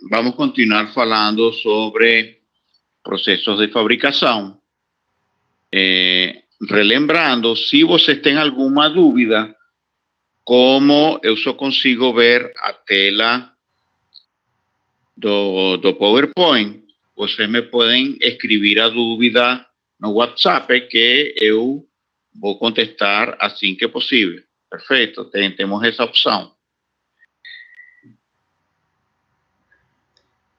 vamos continuar falando sobre processos de fabricação. Relembrando, se você tem alguma dúvida, como eu só consigo ver a tela do PowerPoint, vocês me podem escrever a dúvida no WhatsApp que eu vou contestar assim que possível. Perfeito, temos essa opção.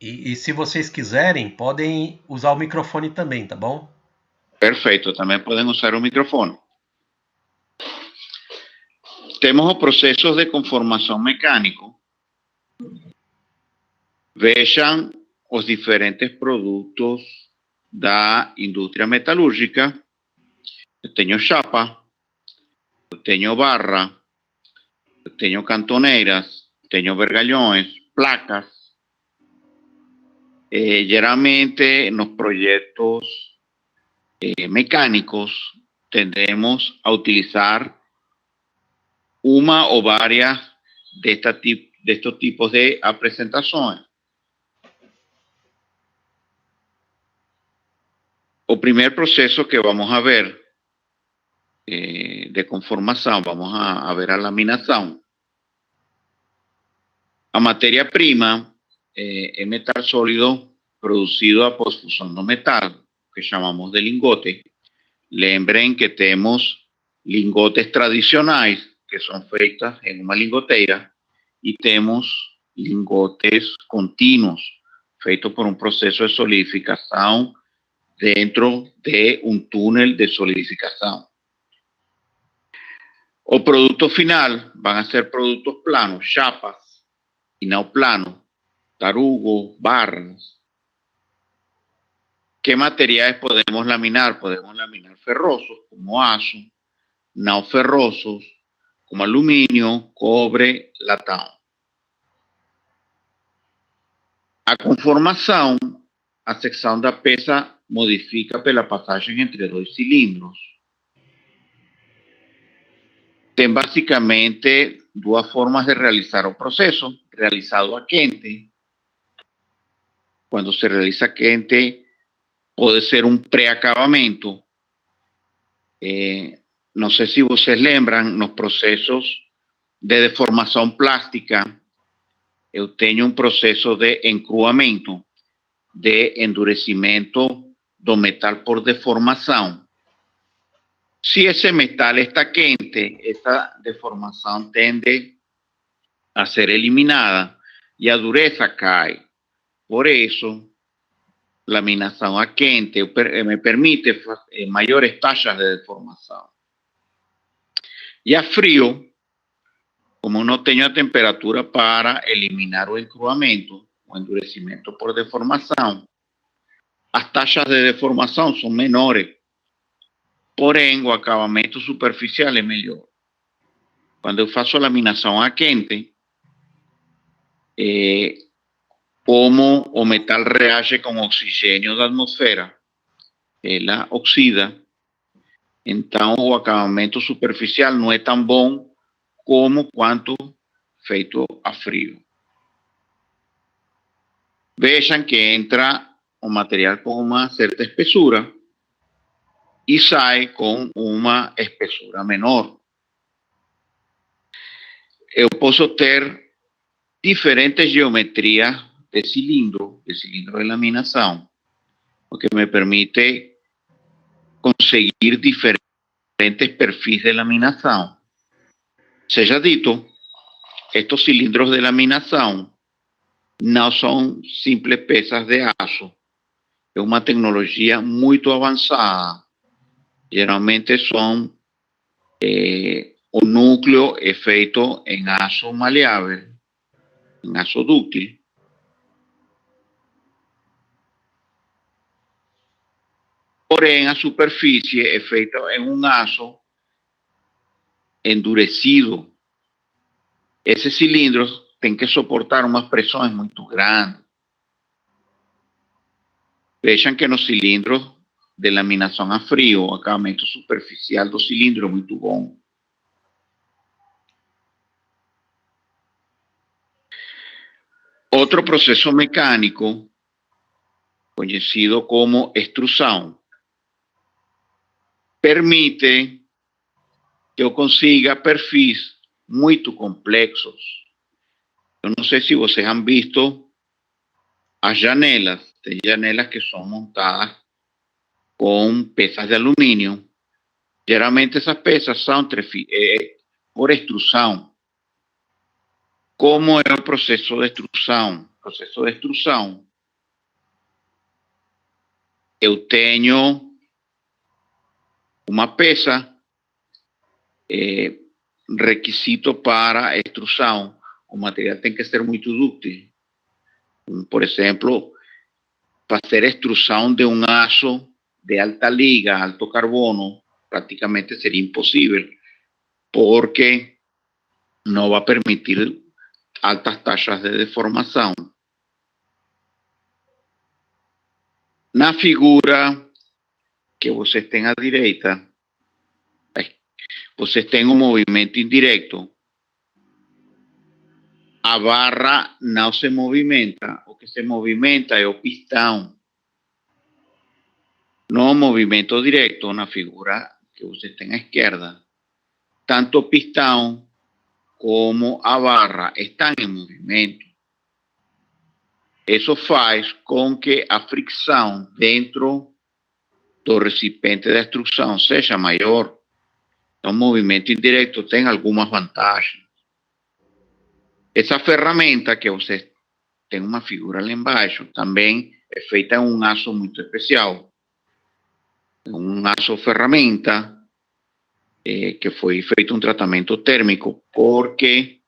E se vocês quiserem, podem usar o microfone também, tá bom? Perfeito, também podem usar o microfone. Temos os processos de conformação mecânico. Vejam os diferentes produtos da indústria metalúrgica. Eu tenho chapa, eu tenho barra, eu tenho cantoneiras, tenho vergalhões, placas. Geralmente, nos projetos mecânicos, tendemos a utilizar uma ou várias de estos tipos de apresentações. O primeiro processo que vamos a ver de conformação, vamos a ver a laminação. A matéria-prima é metal sólido produzido após fusão do metal, que chamamos de lingote. Lembrem que temos lingotes tradicionais, que são feitos em uma lingoteira, e temos lingotes contínuos, feitos por um processo de solidificação dentro de um túnel de solidificação. O produto final van a ser produtos planos, chapas, plano, tarugo, barras. ¿Qué materiales podemos laminar? Podemos laminar ferrosos como aço, não ferrosos como aluminio, cobre, latão. A conformação, a secção da peça modifica pela passagem entre dois cilindros. Tem basicamente duas formas de realizar o processo: realizado a quente. Quando se realiza quente, pode ser um pré-acabamento. Não sei se vocês lembram, nos processos de deformação plástica, eu tenho um processo de encruamento, de endurecimento do metal por deformação. Se esse metal está quente, essa deformação tende a ser eliminada e a dureza cai. Por isso, laminação a quente me permite maiores taxas de deformação. E a frio, como não tenho a temperatura para eliminar o encruamento, o endurecimento por deformação, as taxas de deformação são menores. Porém, o acabamento superficial é melhor. Quando eu faço laminação a quente, como o metal reage com o oxigênio da atmosfera, ela oxida. Então, o acabamento superficial não é tão bom como quanto feito a frio. Vejam que entra o material com uma certa espessura e sai com uma espessura menor. Eu posso ter diferentes geometrias de cilindro de laminação, o que me permite conseguir diferentes perfis de laminação. Seja dito, estos cilindros de laminação não são simples peças de aço, é uma tecnologia muito avançada. Geralmente são o núcleo é feito em aço maleável, em aço dúctil. Porém, a superfície é feita em um aço endurecido. Esses cilindros têm que suportar umas pressões muito grandes. Vejam que nos cilindros de laminação a frio, o acabamento superficial do cilindro é muito bom. Outro processo mecânico, conhecido como extrusão, permite que eu consiga perfis muito complexos. Eu não sei se vocês han visto as janelas. Tem janelas que são montadas com peças de alumínio. Geralmente essas peças são por extrusão. Como é o processo de extrusão? O processo de extrusão, eu tenho uma peça, requisito para extrusão, o material tem que ser muito dúctil. Por exemplo, fazer extrusão de um aço de alta liga, alto carbono, praticamente seria impossível, porque não vai permitir altas taxas de deformação. Na figura que vocês têm à direita, vocês têm um movimento indireto. A barra não se movimenta. O que se movimenta é o pistão. No movimento direto, na figura que vocês têm à esquerda, tanto o pistão como a barra estão em movimento. Isso faz com que a fricção dentro do recipiente de extrusão seja maior. Então, o movimento indireto tem algumas vantagens. Essa ferramenta que você tem uma figura lá embaixo também é feita em um aço muito especial. Um aço ferramenta que foi feito um tratamento térmico porque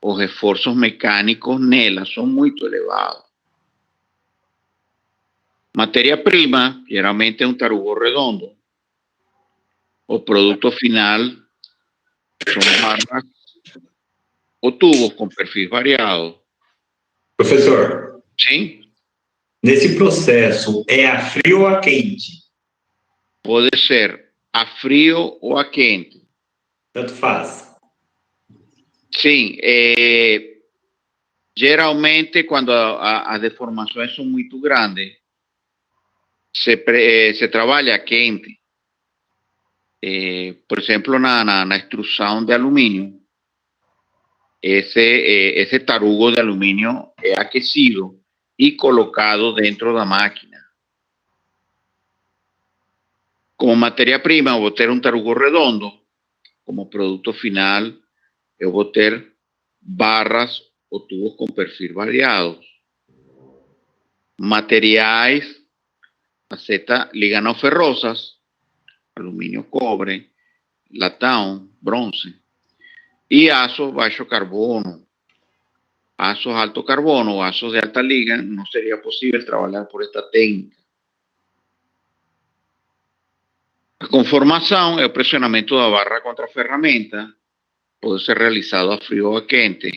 os reforços mecânicos nela são muito elevados. Matéria-prima, geralmente é um tarugo redondo. O produto final são barras ou tubos com perfis variados. Professor, Sim? nesse processo, é a frio ou a quente? Pode ser a frio ou a quente. Tanto faz. Sim, geralmente quando as deformações são muito grandes, se trabalha quente. Por exemplo, na extrusão de alumínio, esse tarugo de alumínio é aquecido e colocado dentro da máquina. Como matéria-prima, eu vou ter um tarugo redondo. Como produto final, eu vou ter barras ou tubos com perfil variados. Materiais, aceta liganoferrosas, alumínio, cobre, latão, bronze. E aço baixo carbono. Aços alto carbono, aços de alta liga, não seria possível trabalhar por esta técnica. A conformação é o pressionamento da barra contra a ferramenta. Pode ser realizado a frio ou a quente.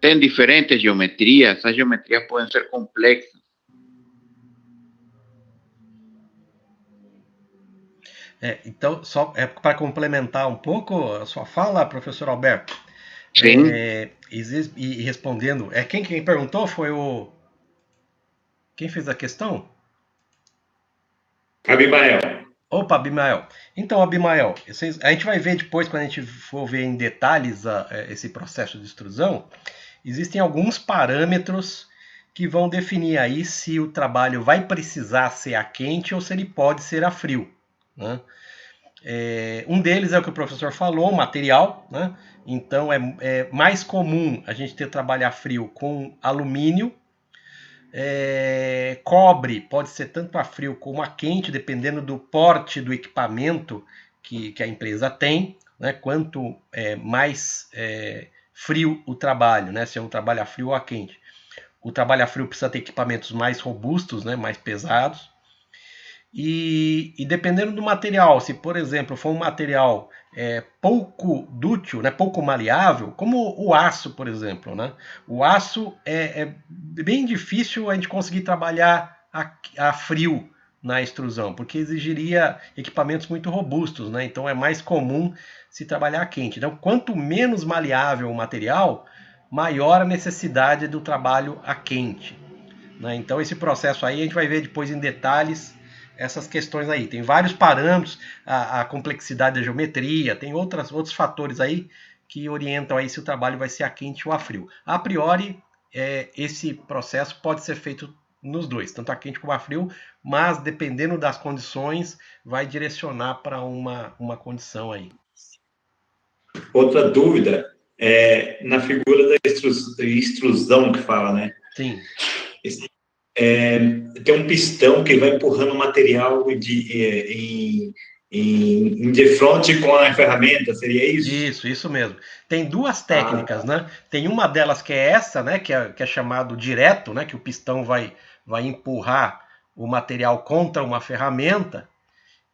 Tem diferentes geometrias. Essas geometrias podem ser complexas. Então, só para complementar um pouco a sua fala, professor Alberto. Sim. E respondendo, quem perguntou foi o... Quem fez a questão? Abimael. Opa, Abimael. Então, Abimael, a gente vai ver depois, quando a gente for ver em detalhes esse processo de extrusão, existem alguns parâmetros que vão definir aí se o trabalho vai precisar ser a quente ou se ele pode ser a frio, né? Um deles é o que o professor falou, material, né? Então é mais comum a gente ter trabalho a frio com alumínio. Cobre pode ser tanto a frio como a quente, dependendo do porte do equipamento que a empresa tem, né? Quanto mais frio o trabalho, né? Se é um trabalho a frio ou a quente. O trabalho a frio precisa ter equipamentos mais robustos, né? Mais pesados. E dependendo do material, se por exemplo for um material pouco dútil, né, pouco maleável, como o aço, por exemplo, né? O aço é bem difícil a gente conseguir trabalhar a frio na extrusão, porque exigiria equipamentos muito robustos, né? Então é mais comum se trabalhar a quente. Então, quanto menos maleável o material, maior a necessidade do trabalho a quente, né? Então esse processo aí a gente vai ver depois em detalhes essas questões aí. Tem vários parâmetros, a complexidade da geometria, tem outros fatores aí que orientam aí se o trabalho vai ser a quente ou a frio. A priori, esse processo pode ser feito nos dois, tanto a quente como a frio, mas dependendo das condições, vai direcionar para uma condição aí. Outra dúvida é na figura da extrusão que fala, né? Sim. Tem um pistão que vai empurrando o material em defronte com a ferramenta, seria isso? Isso mesmo. Tem duas técnicas, né? Tem uma delas que é essa, né? Que é chamado direto, né? Que o pistão vai empurrar o material contra uma ferramenta.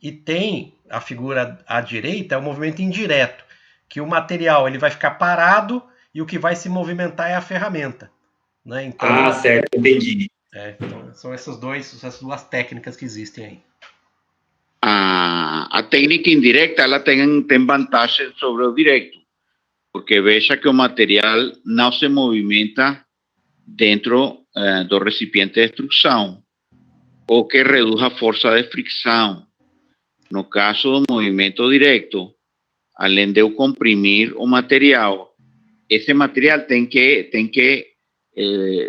E tem a figura à direita, é o movimento indireto, que o material ele vai ficar parado e o que vai se movimentar é a ferramenta, né? Então, Certo, entendi. então são essas duas técnicas que existem aí. A técnica indirecta ela tem vantagem sobre o direto, porque veja que o material não se movimenta dentro do recipiente de extrusão, ou que reduz a força de fricção. No caso do movimento direto, além de eu comprimir o material, esse material tem que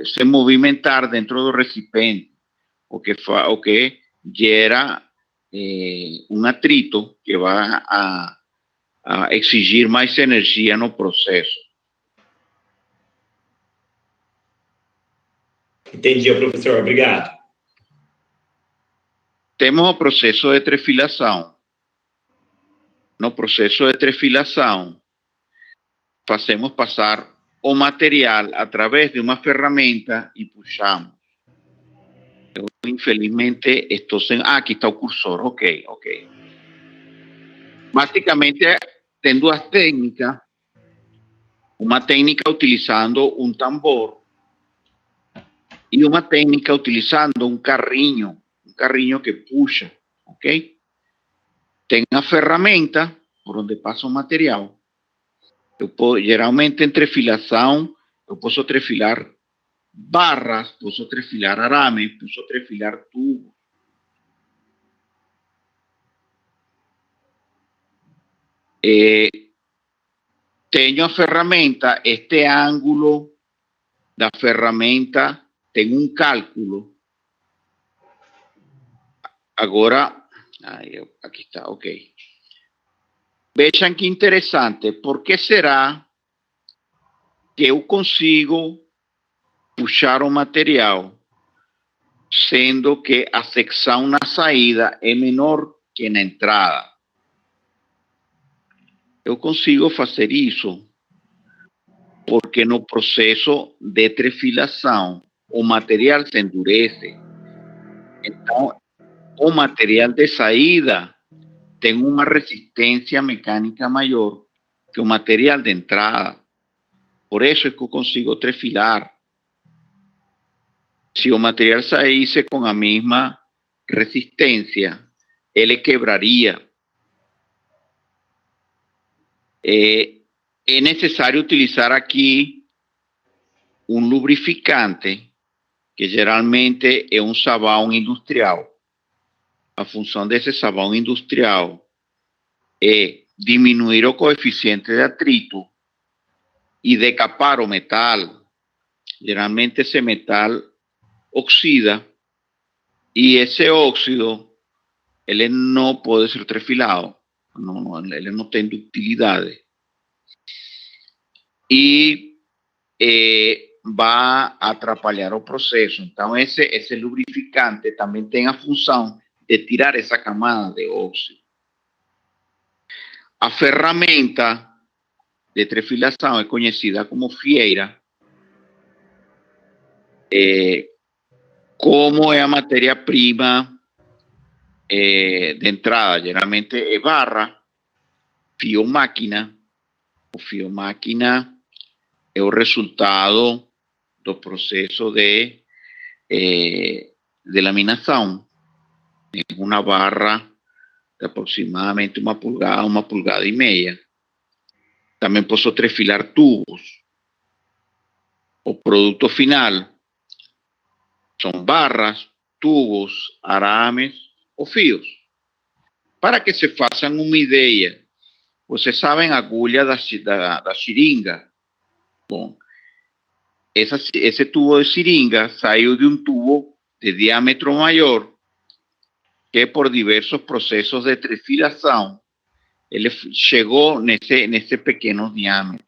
se movimentar dentro do recipiente, o que gera um atrito que vai a exigir mais energia no processo. Entendi, professor. Obrigado. Temos o processo de trefilação. No processo de trefilação, fazemos passar o material através de uma ferramenta e puxamos. Eu, infelizmente, estou sem... aqui está o cursor. Ok. Basicamente, tem duas técnicas. Uma técnica utilizando um tambor e uma técnica utilizando um carrinho que puxa, ok? Tem a ferramenta por onde passa o material. Geralmente, em trefilação, eu posso trefilar barras, posso trefilar arame, posso trefilar tubos. Tenho a ferramenta, este ângulo da ferramenta tem um cálculo. Agora, aqui está, ok. Vejam que interessante, por que será que eu consigo puxar o material, sendo que a secção na saída é menor que na entrada? Eu consigo fazer isso porque no processo de trefilação o material se endurece. Então, o material de saída tem uma resistência mecânica maior que o material de entrada. Por isso é que eu consigo trefilar. Se o material saísse com a mesma resistência, ele quebraria. É necessário utilizar aqui um lubrificante, que geralmente é um sabão industrial. A função desse sabão industrial é diminuir o coeficiente de atrito e decapar o metal. Geralmente esse metal oxida e esse óxido ele não pode ser trefilado, ele não tem ductilidade. E vai atrapalhar o processo. Então, esse lubrificante também tem a função de tirar essa camada de óxido. A ferramenta de trefilação é conhecida como fieira. Como é a matéria-prima de entrada, geralmente é barra, fio-máquina. O fio-máquina é o resultado do processo de laminação. É uma barra de aproximadamente uma pulgada e meia. Também posso trefilar tubos. o produto final são barras, tubos, arames ou fios. Para que se façam uma ideia, vocês sabem a agulha da seringa? Bom, esse tubo de seringa saiu de um tubo de diâmetro maior que por diversos processos de trefilação ele chegou nesse pequeno diâmetro.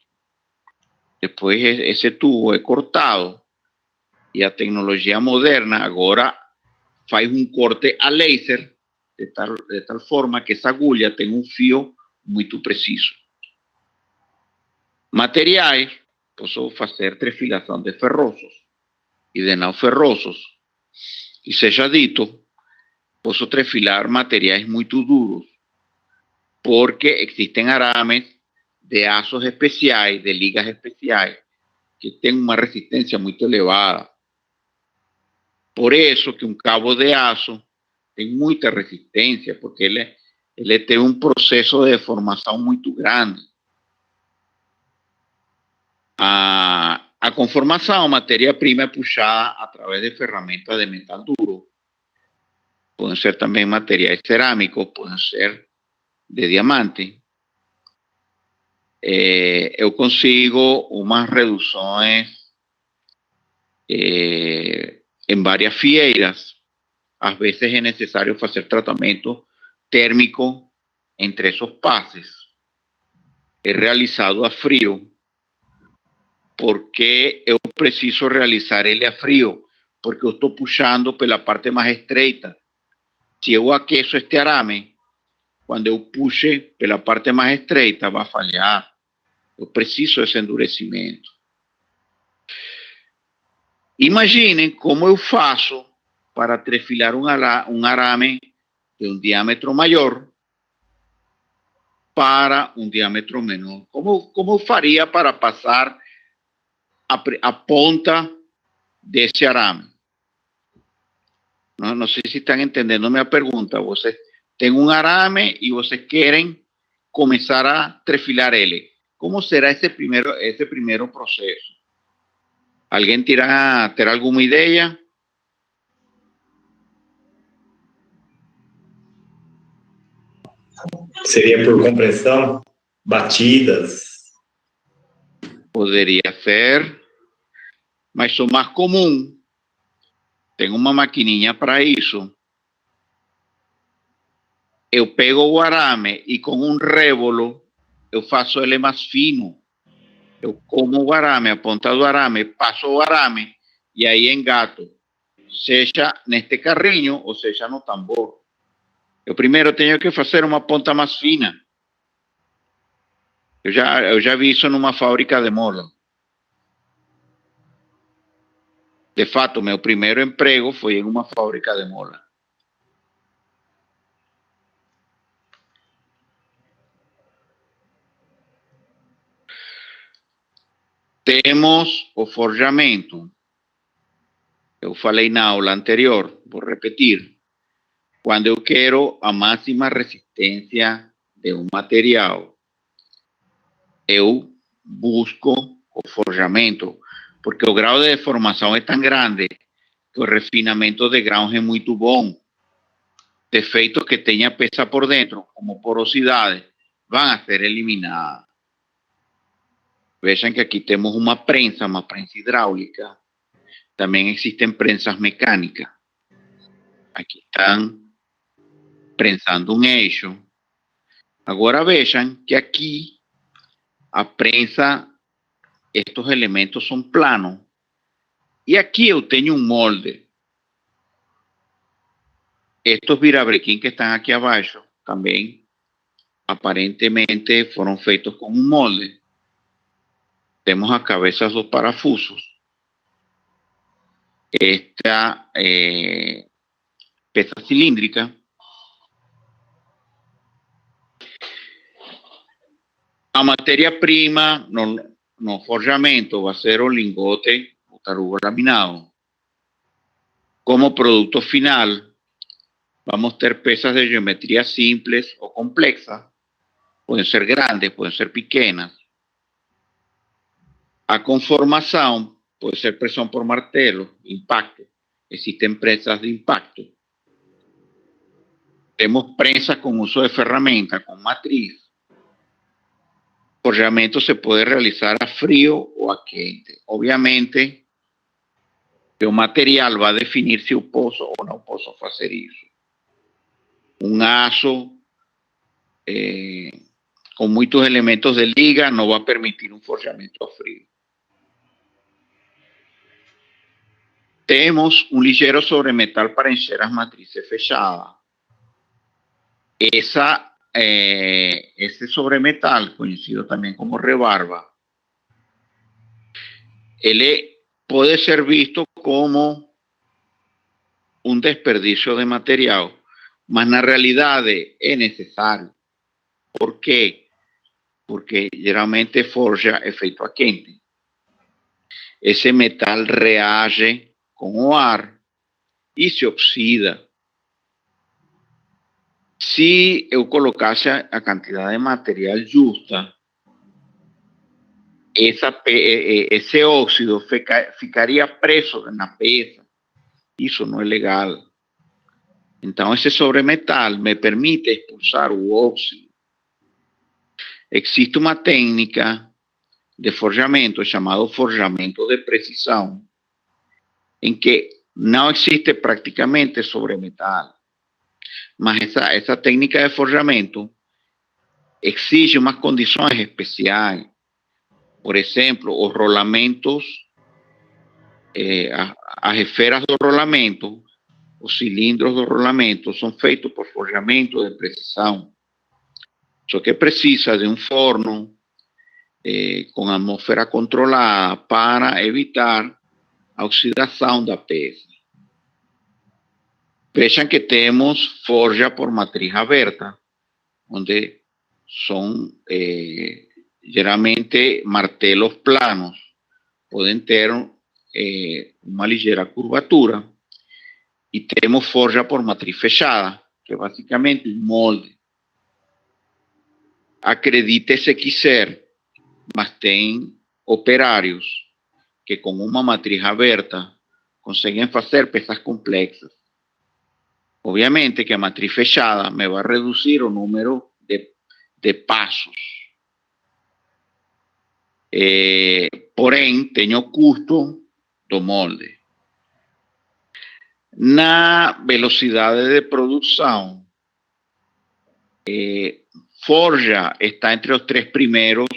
Depois esse tubo é cortado e a tecnologia moderna agora faz um corte a laser de tal forma que essa agulha tem um fio muito preciso. Materiais, posso fazer trefilação de ferrosos e de não ferrosos. E seja dito, posso trefilar materiais muito duros, porque existem arames de aços especiais, de ligas especiais, que têm uma resistência muito elevada. Por isso que um cabo de aço tem muita resistência, porque ele tem um processo de deformação muito grande. A conformação, matéria-prima é puxada através de ferramentas de metal duro. Podem ser também materiais cerâmicos, podem ser de diamante. Eu consigo umas reduções em várias fieiras. Às vezes é necessário fazer tratamento térmico entre esos pases. É realizado a frio, porque eu preciso realizar ele a frio, porque eu estou puxando pela parte mais estreita. Se eu aqueço este arame, quando eu puxe pela parte mais estreita, vai falhar. Eu preciso desse endurecimento. Imaginem como eu faço para trefilar um arame de um diâmetro maior para um diâmetro menor. Como eu faria para passar a ponta desse arame? Não sei se estão entendendo minha pergunta. Vocês têm um arame e vocês querem começar a trefilar ele. Como será esse primeiro processo? Alguém terá alguma ideia? Seria por compressão? Batidas? Poderia ser, mas o mais comum, tem uma maquininha para isso. Eu pego o arame e com um rébolo eu faço ele mais fino. Eu como o arame, a ponta do arame, passo o arame e aí engato, seja neste carrinho ou seja no tambor. Eu primeiro tenho que fazer uma ponta mais fina. Eu já vi isso numa fábrica de mola. De fato, meu primeiro emprego foi em uma fábrica de mola. Temos o forjamento. Eu falei na aula anterior, vou repetir. Quando eu quero a máxima resistência de um material, eu busco o forjamento, porque o grau de deformação é tão grande que o refinamento de grãos é muito bom. Defeitos que tenha peça por dentro, como porosidade, vão a ser eliminadas. Vejam que aqui temos uma prensa hidráulica. Também existem prensas mecânicas. Aqui estão prensando um eixo. Agora vejam que aqui a prensa, estes elementos são planos. E aqui eu tenho um molde. Estes virabrequim que estão aqui abaixo também aparentemente foram feitos com um molde. Temos as cabeças dos parafusos. Esta peça cilíndrica. A matéria-prima no forjamento vai ser o lingote, o tarugo laminado. Como produto final, vamos ter peças de geometría simples o complexas. Pueden ser grandes, pueden ser pequeñas. A conformação puede ser presión por martelo, impacto. Existen prensas de impacto. Tenemos prensas con uso de ferramenta, con matriz. El forjamiento se puede realizar a frío o a quente. Obviamente, el material va a definir si un pozo o no pozo facerizo. Un aço con muchos elementos de liga no va a permitir un forjamiento a frío. Tenemos un ligero sobremetal para encher las matrices fechadas. Ese sobremetal, conocido también como rebarba, él puede ser visto como un desperdicio de material, mas na realidade é necessário. Por quê? Porque geralmente forja é feito a quente. Esse metal reage com o ar e se oxida. Se eu colocasse a quantidade de material justa, esse óxido ficaria preso na peça. Isso não é legal. Então, esse sobremetal me permite expulsar o óxido. Existe uma técnica de forjamento chamado forjamento de precisão, em que não existe praticamente sobremetal. Mas essa técnica de forjamento exige umas condições especiais. Por exemplo, os rolamentos, as esferas do rolamento, os cilindros do rolamento são feitos por forjamento de precisão. Só que precisa de um forno com atmosfera controlada para evitar a oxidação da peça. Vejam que temos forja por matriz aberta, onde são geralmente martelos planos, podem ter uma ligeira curvatura. E temos forja por matriz fechada, que é basicamente um molde. Acredite se quiser, mas tem operários que com uma matriz aberta conseguem fazer peças complexas. Obviamente que a matriz fechada me vai reduzir o número de passos. Porém, tem o custo do molde. Na velocidade de produção, forja está entre os 3 primeiros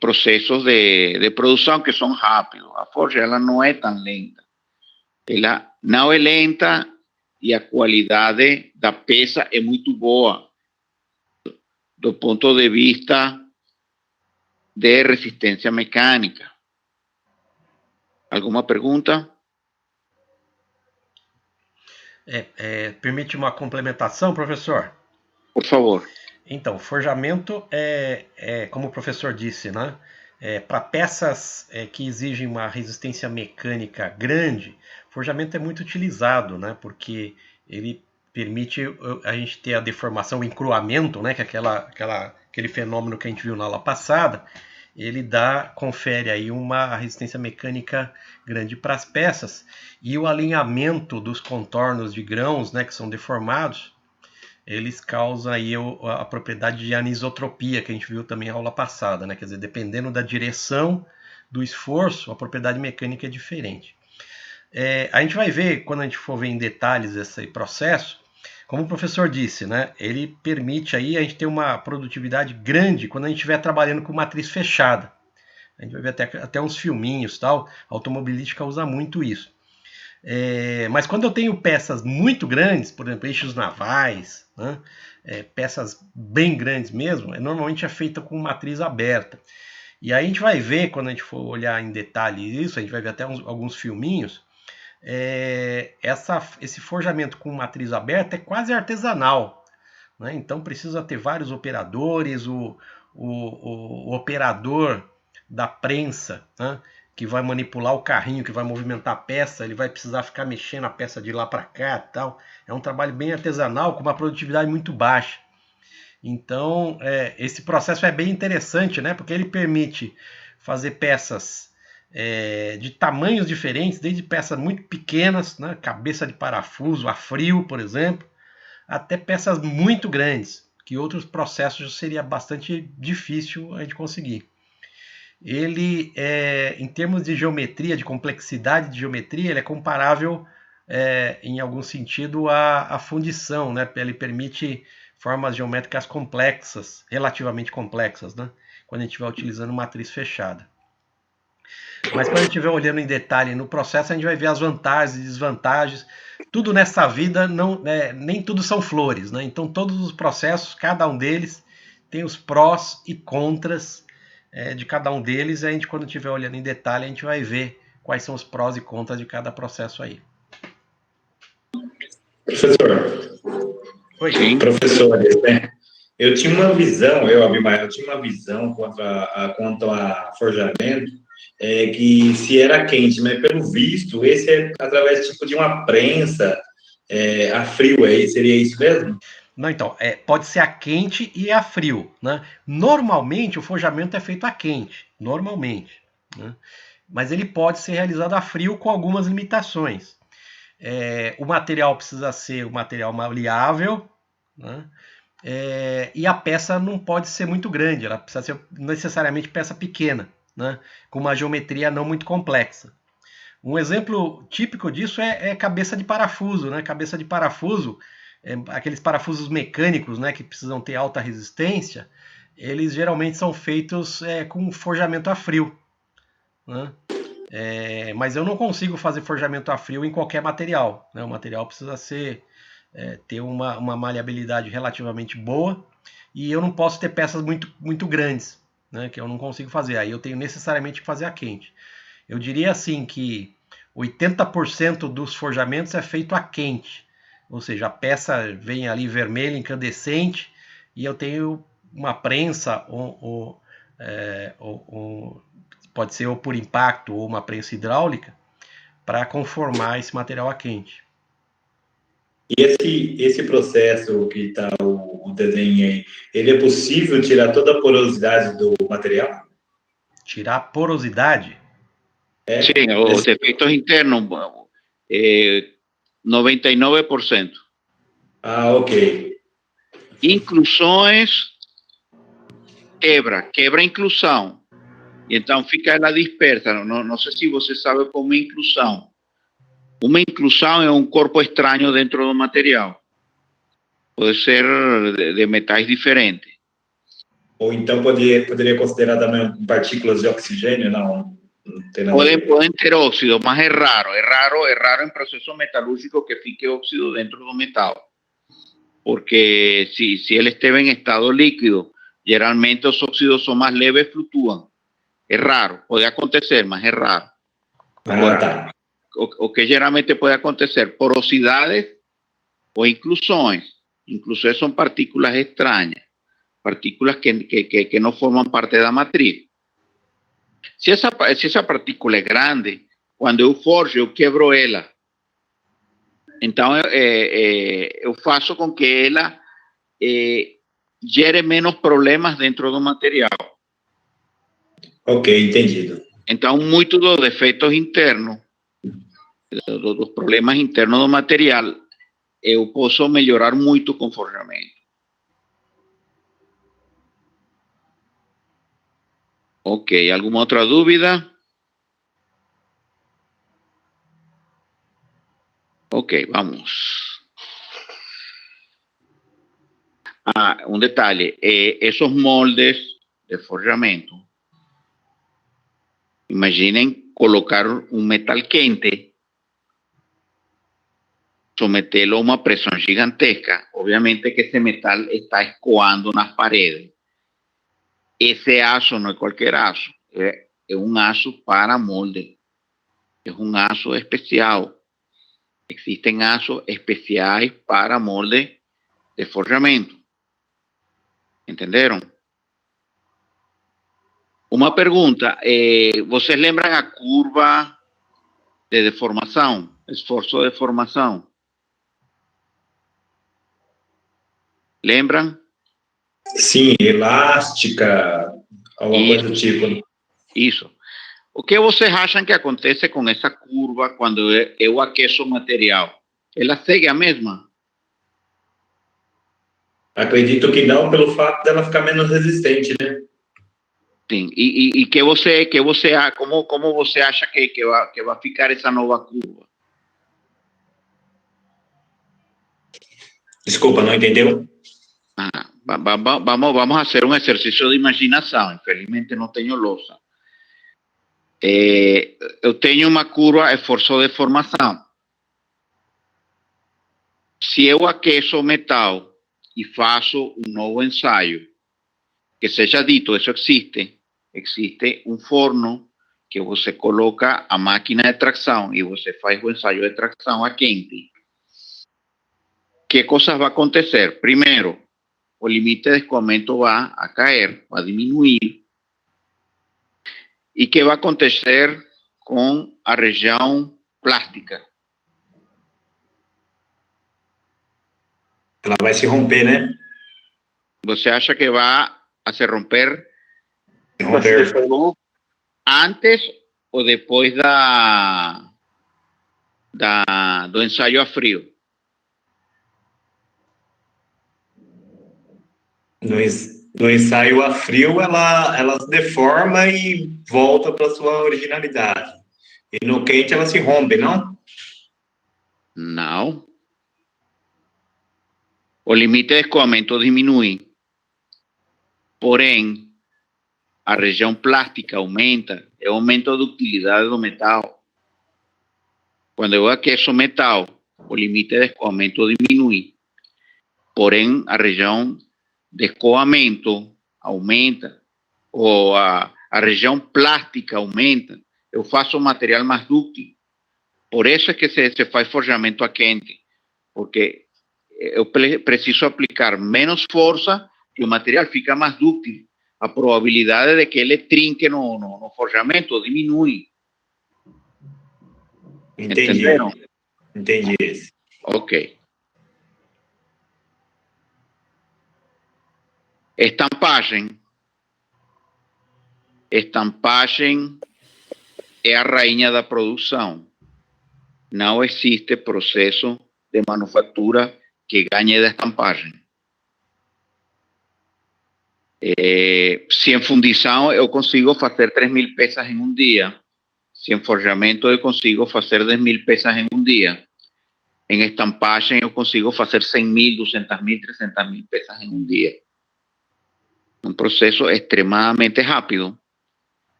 processos de produção que são rápidos. A forja ela não é tão lenta. Ela não é lenta e a qualidade da peça é muito boa do ponto de vista de resistência mecânica. Alguma pergunta? Permite uma complementação, professor? Por favor. Então, forjamento como o professor disse, né? Para peças que exigem uma resistência mecânica grande, forjamento é muito utilizado, né? Porque ele permite a gente ter a deformação, o encruamento, né? Que é aquele fenômeno que a gente viu na aula passada. Ele confere aí uma resistência mecânica grande para as peças, e o alinhamento dos contornos de grãos, né, que são deformados, eles causam aí a propriedade de anisotropia, que a gente viu também na aula passada, né? Quer dizer, dependendo da direção do esforço, a propriedade mecânica é diferente. A gente vai ver, quando a gente for ver em detalhes esse processo, como o professor disse, né, ele permite aí a gente ter uma produtividade grande quando a gente estiver trabalhando com matriz fechada. A gente vai ver até uns filminhos e tal, a automobilística usa muito isso. Mas quando eu tenho peças muito grandes, por exemplo, eixos navais, né, peças bem grandes mesmo, normalmente é feita com matriz aberta. E aí a gente vai ver, quando a gente for olhar em detalhe isso, a gente vai ver até alguns filminhos, esse forjamento com matriz aberta é quase artesanal, né? Então precisa ter vários operadores, o operador da prensa, né, que vai manipular o carrinho, que vai movimentar a peça, ele vai precisar ficar mexendo a peça de lá para cá e tal. É um trabalho bem artesanal, com uma produtividade muito baixa. Então, esse processo é bem interessante, né, porque ele permite fazer peças de tamanhos diferentes, desde peças muito pequenas, né, cabeça de parafuso a frio, por exemplo, até peças muito grandes, que outros processos seria bastante difícil a gente conseguir. Ele, em termos de geometria, de complexidade de geometria, ele é comparável, em algum sentido, à fundição, né? Ele permite formas geométricas complexas, relativamente complexas, né? Quando a gente estiver utilizando matriz fechada. Mas quando a gente estiver olhando em detalhe no processo, a gente vai ver as vantagens e desvantagens. Tudo nessa vida, não, nem tudo são flores, né? Então todos os processos, cada um deles, tem os prós e contras de cada um deles. E a gente, quando estiver olhando em detalhe, a gente vai ver quais são os prós e contras de cada processo aí. Professor, Oi. Sim. professores, né? Eu tinha uma visão, Abimael, eu tinha uma visão quanto a forjamento, que se era quente, mas pelo visto, esse é através tipo de uma prensa a frio, seria isso mesmo? Não, então, pode ser a quente e a frio, né? Normalmente o forjamento é feito a quente, normalmente, né? Mas ele pode ser realizado a frio com algumas limitações. O material precisa ser um material maleável, né? E a peça não pode ser muito grande, ela precisa ser necessariamente peça pequena, né? Com uma geometria não muito complexa. Um exemplo típico disso é cabeça de parafuso, né? Cabeça de parafuso, aqueles parafusos mecânicos, né, que precisam ter alta resistência, eles geralmente são feitos com forjamento a frio, né? Mas eu não consigo fazer forjamento a frio em qualquer material, né? O material precisa ter uma maleabilidade relativamente boa e eu não posso ter peças muito grandes, né, que eu não consigo fazer. Aí eu tenho necessariamente que fazer a quente. Eu diria assim que 80% dos forjamentos é feito a quente, ou seja, a peça vem ali vermelha, incandescente, e eu tenho uma prensa, pode ser ou por impacto ou uma prensa hidráulica, para conformar esse material a quente. E esse processo que está o desenho aí, ele é possível tirar toda a porosidade do material? Tirar a porosidade? Sim, os defectos internos, 99%. Ah, ok. Inclusões, quebra inclusão. E então fica ela dispersa. Não sei se você sabe como é inclusão. Uma inclusão é um corpo estranho dentro do material. Pode ser de metais diferentes. Ou então poderia considerar também partículas de oxigênio? Não tem nada a ver. Pueden ter óxido, mas é raro. É raro em processo metalúrgico que fique óxido dentro do metal. Porque si él esté en estado líquido, generalmente los óxidos son más leves, fluctúan. Es raro, puede acontecer, mas es raro. Ah, tá. O que geralmente puede acontecer, porosidades o inclusiones. Inclusiones son partículas extrañas, partículas que no forman parte de la matriz. Si esa partícula es grande, cuando yo forjo, yo quebro ella. Entonces, yo faço con que ella gere menos problemas dentro do material. Ok, entendido. Então, muitos dos defeitos internos, dos problemas internos do material, eu posso melhorar muito com forjamento. Ok, alguma outra dúvida? Ok, vamos. Un detalhe, esos moldes de forjamento, imaginen colocar un metal quente, someterlo a una presión gigantesca, obviamente que ese metal está escoando unas paredes. Ese aço no es cualquier aço, es un aço para molde, es un aço especial. Existen aços especiais para molde de forjamento. Entenderam? Uma pergunta, vocês lembram a curva de deformação, esforço de deformação? Lembram? Sim, elástica, alguma coisa do tipo. Isso. O que vocês acham que acontece com essa curva quando eu aqueço o material? Ela segue a mesma? Acredito que não, pelo fato dela ficar menos resistente, né? Sim. E como você acha que vai ficar essa nova curva? Desculpa, não entendeu? Vamos a hacer un ejercicio de imaginación. Infelizmente no tengo lousa. Eu tenho uma curva esforço de formação. Se eu aqueço o metal e faço um novo ensaio, que seja dito, isso existe um forno que você coloca a máquina de tração e você faz o ensaio de tração a quente. Que coisas vai acontecer? Primeiro, o limite de escoamento vai a cair, vai diminuir. E que vai acontecer com a região plástica? Ela vai se romper, né? Você acha que vai a se romper Se romper. antes ou depois do ensaio a frio? No ensaio a frio, ela se deforma e volta para sua originalidade. E no quente, ela se rompe, não? Não. O limite de escoamento diminui. Porém, a região plástica aumenta. É o aumento da ductilidade do metal. Quando eu aqueço o metal, o limite de escoamento diminui. Porém, a região de escoamento aumenta, ou a região plástica aumenta. Eu faço um material mais dúctil. Por isso é que se faz forjamento a quente, porque eu preciso aplicar menos força e o material fica mais dúctil. A probabilidade de que ele trinque no forjamento diminui. Entendi. Entenderam? Entendi esse. Ok. Estampagem. Estampagem é a rainha da produção. Não existe processo de manufatura que ganhe da estampagem. Se em fundição eu consigo fazer 3.000 peças em um dia, se em forjamento eu consigo fazer 10.000 peças em um dia, em estampagem eu consigo fazer 100.000, 200.000, 300.000 peças em um dia. Um processo extremamente rápido,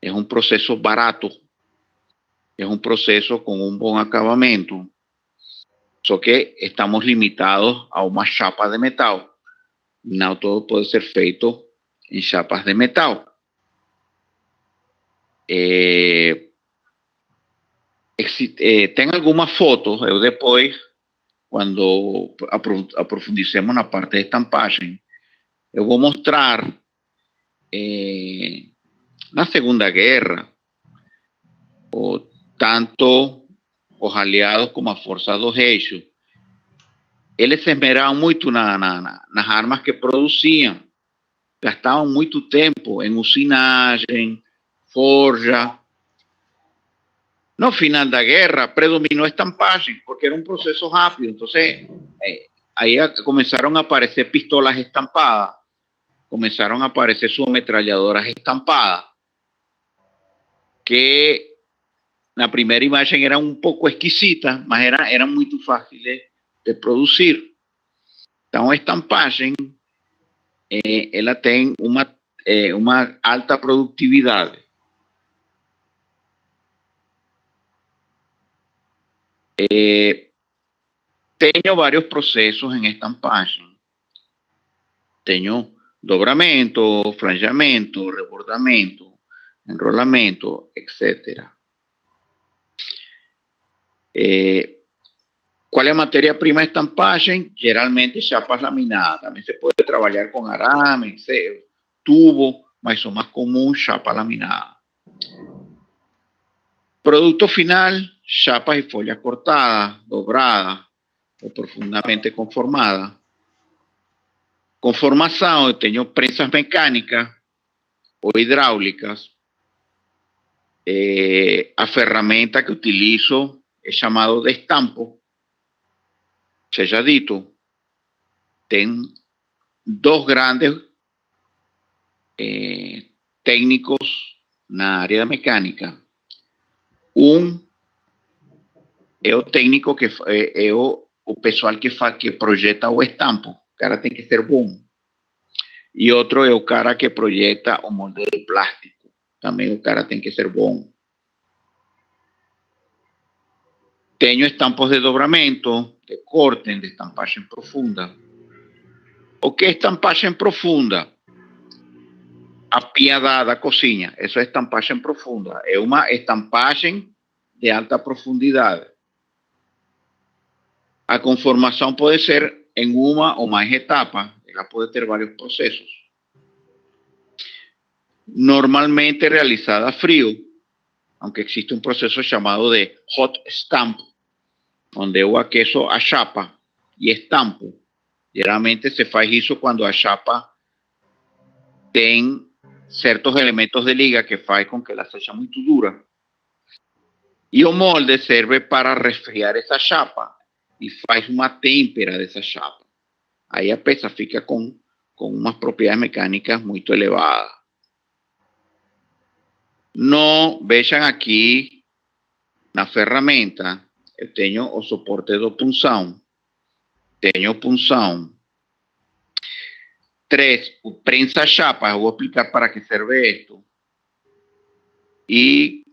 é um processo barato, é um processo com um bom acabamento, só que estamos limitados a uma chapa de metal. Não todo pode ser feito em chapas de metal. Tem algumas fotos, eu depois, quando aprofundicemos na parte de estampagem, eu vou mostrar na Segunda Guerra, tanto os aliados como a Força do Eixo, eles se esmeravam muito nas armas que produziam, gastavam muito tempo em usinagem, forja. No final da guerra predominó estampagem, porque era un proceso rápido. Entonces, ahí comenzaron a aparecer pistolas estampadas, comenzaron a aparecer subametralladoras estampadas, que la primera imagen eran un poco exquisitas, mas eran muy fáciles de producir. Então, a estampagem, ela tem uma alta produtividade. Tenho vários processos em estampagem. Tenho dobramento, franjamento, rebordamento, enrolamento, etc. Qual é a matéria-prima de estampagem? Geralmente chapas laminadas. Também se pode trabalhar com arame, tubo, mas o mais comum chapa laminada. Produto final, chapas e folhas cortadas, dobradas ou profundamente conformadas. Conformação, eu tenho prensas mecânicas ou hidráulicas. a ferramenta que utilizo es llamado de estampo, selladito. Ten dos grandes técnicos na área da mecânica. É o técnico que é o pessoal que projeta o estampo. O cara tem que ser bom. E outro é o cara que projeta o molde de plástico. Também o cara tem que ser bom. Tenho estampos de dobramento, de corte, de estampagem profunda. O que é estampagem profunda? A pia da cozinha. Isso é estampagem profunda. É uma estampagem de alta profundidade. A conformação pode ser em uma ou mais etapas. Ela pode ter vários processos. Normalmente realizada a frío, aunque existe um processo chamado de hot stamp, onde eu aqueço a chapa e estampo. Geralmente se faz isso quando a chapa tem certos elementos de liga que faz com que ela seja muito dura. E o molde serve para resfriar essa chapa e faz uma têmpera dessa chapa. Aí a peça fica com umas propriedades mecânicas muito elevadas. Não, vejam aqui na ferramenta, eu tenho o suporte do punção. Tenho punção. 3, o prensa chapa, eu vou explicar para que serve isto. E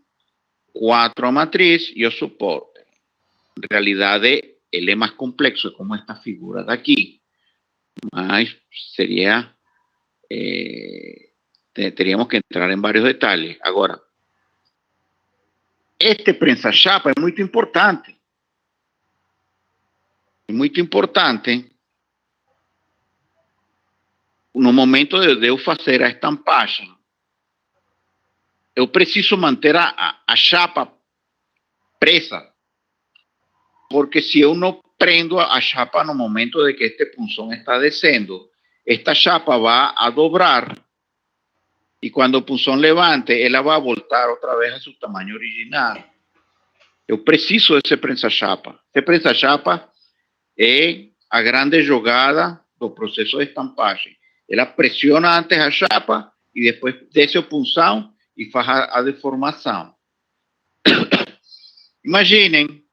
4, a matriz e o suporte. En realidade, ele é mais complexo, como esta figura daqui. Mas seria... teríamos que entrar em vários detalhes. Agora, este prensa-chapa é muito importante. É muito importante no momento de eu fazer a estampagem. Eu preciso manter a chapa presa. Porque se eu não prendo a chapa no momento de que este punzón está descendo, esta chapa vai a dobrar e quando o punzón levante, ela vai voltar outra vez a seu tamanho original. Eu preciso desse prensa-chapa. Esse prensa-chapa é a grande jogada do processo de estampagem. Ela pressiona antes a chapa e depois desce o punzão e faz a deformação. Imaginem,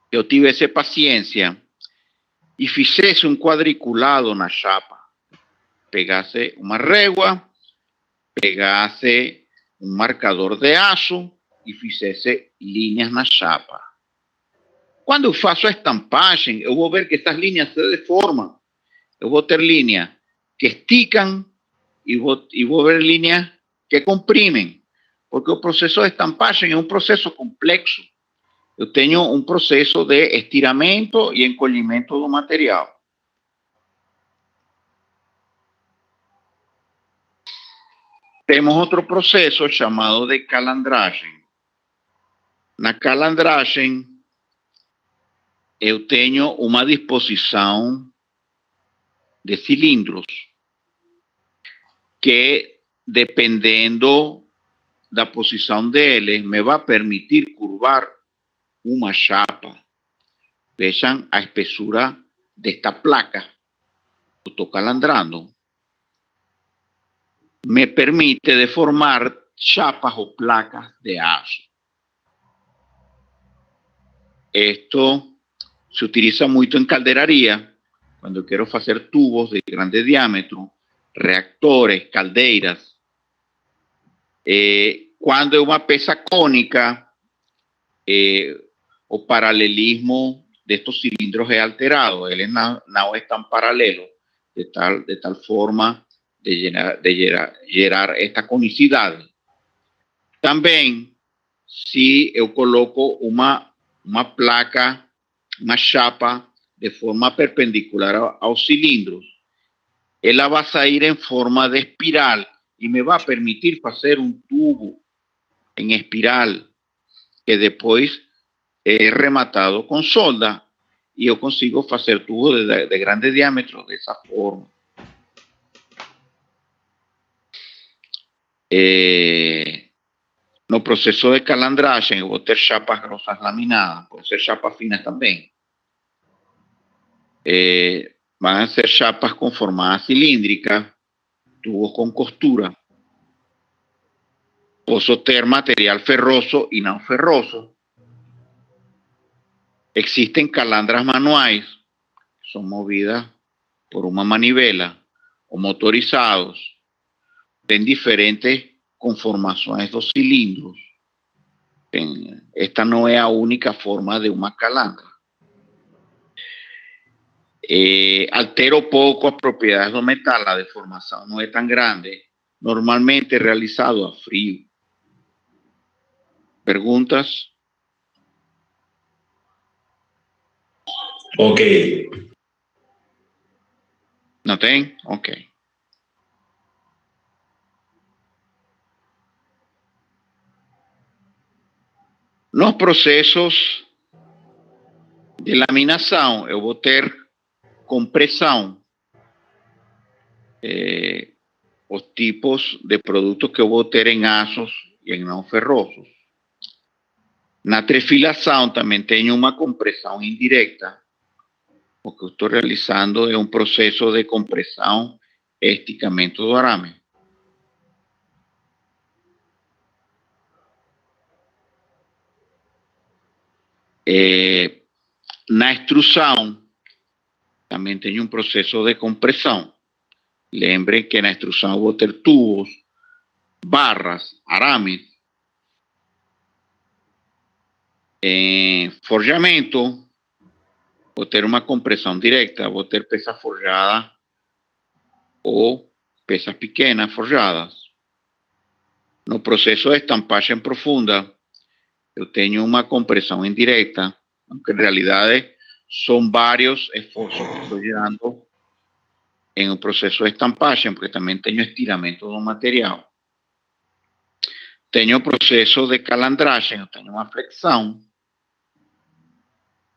eu tivesse paciência e fizesse um quadriculado na chapa. Pegasse uma régua, pegasse um marcador de aço e fizesse linhas na chapa. Quando eu faço a estampagem, eu vou ver que essas linhas se deformam. Eu vou ter linhas que esticam e vou ver linhas que comprimem. Porque o processo de estampagem é um processo complexo. Eu tenho um processo de estiramento e encolhimento do material. Temos outro processo chamado de calandragem. Na calandragem, eu tenho uma disposição de cilindros que, dependendo da posição deles, me vai permitir curvar uma chapa. Vejam a espessura desta placa. Eu estou calandrando. Me permite deformar chapas ou placas de aço. Esto se utiliza muito em calderaria, quando eu quero fazer tubos de grande diâmetro, reactores, caldeiras. Quando é uma peça cônica, o paralelismo destes cilindros é alterado. Eles não estão paralelos, de tal forma de gerar esta conicidade. Também, se eu coloco uma placa, uma chapa de forma perpendicular aos cilindros, ela vai sair em forma de espiral e me vai permitir fazer um tubo em espiral que depois é rematado com solda e eu consigo fazer tubos de grande diâmetro dessa forma. No processo de calandragem, eu vou ter chapas grossas laminadas, pode ser chapas finas também. Van a ser chapas con forma cilíndrica, tubos con costura. Posso ter material ferroso y no ferroso. Existen calandras manuales, que son movidas por una manivela o motorizados, en diferentes conformaciones dos cilindros. Esta no es la única forma de una calandra. Altero pouco as propriedades do metal, a deformação não é tão grande, normalmente é realizado a frio. Perguntas? Ok. Não tem? Ok. Nos processos de laminação, eu vou ter compressão. Os tipos de produtos que eu vou ter em aços e em não ferrosos. Na trefilação também tenho uma compressão indireta. O que eu estou realizando é um processo de compressão e esticamento do arame. Na extrusão, também tem um processo de compressão. Lembrem que na extrusão eu vou ter tubos, barras, arames. Em forjamento, vou ter uma compressão direta, vou ter peças forjadas ou peças pequenas forjadas. No processo de estampagem profunda, eu tenho uma compressão indireta, aunque em realidade são vários esforços que estou gerando em um processo de estampagem, porque também tenho estiramento do material. Tenho o processo de calandragem, eu tenho uma flexão.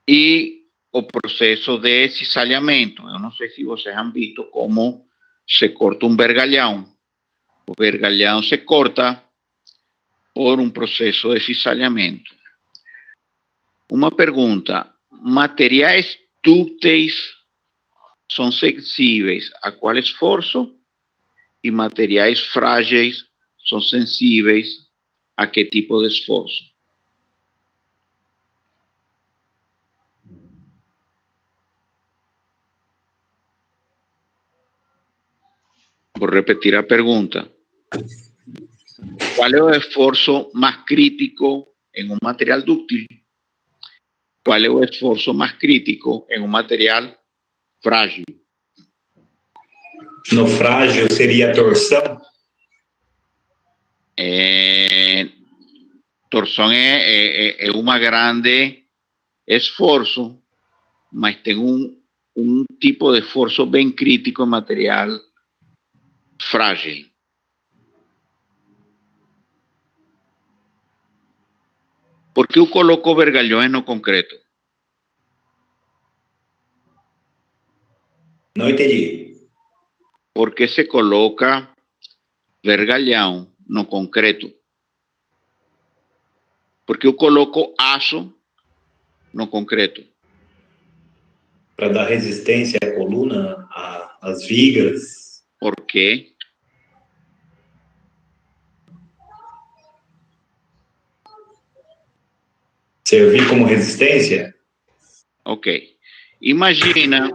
E o processo de cisalhamento. Eu não sei se vocês han visto como se corta um vergalhão. O vergalhão se corta por um processo de cisalhamento. Uma pergunta: materiais dúcteis são sensíveis a qual esforço? E materiais frágeis são sensíveis a que tipo de esforço? Vou repetir a pergunta. ¿Cuál es el esfuerzo más crítico en un material dúctil? ¿Cuál es el esfuerzo más crítico en un material frágil? No frágil seria a torção? Torção é uma grande esforço, mas tem um tipo de esforço bem crítico em material frágil. Por que eu coloco vergalhões no concreto? Não entendi. Por que se coloca vergalhão no concreto? Porque eu coloco aço no concreto. Para dar resistência à coluna, às vigas. Por quê? Servir como resistência? Ok. Imagina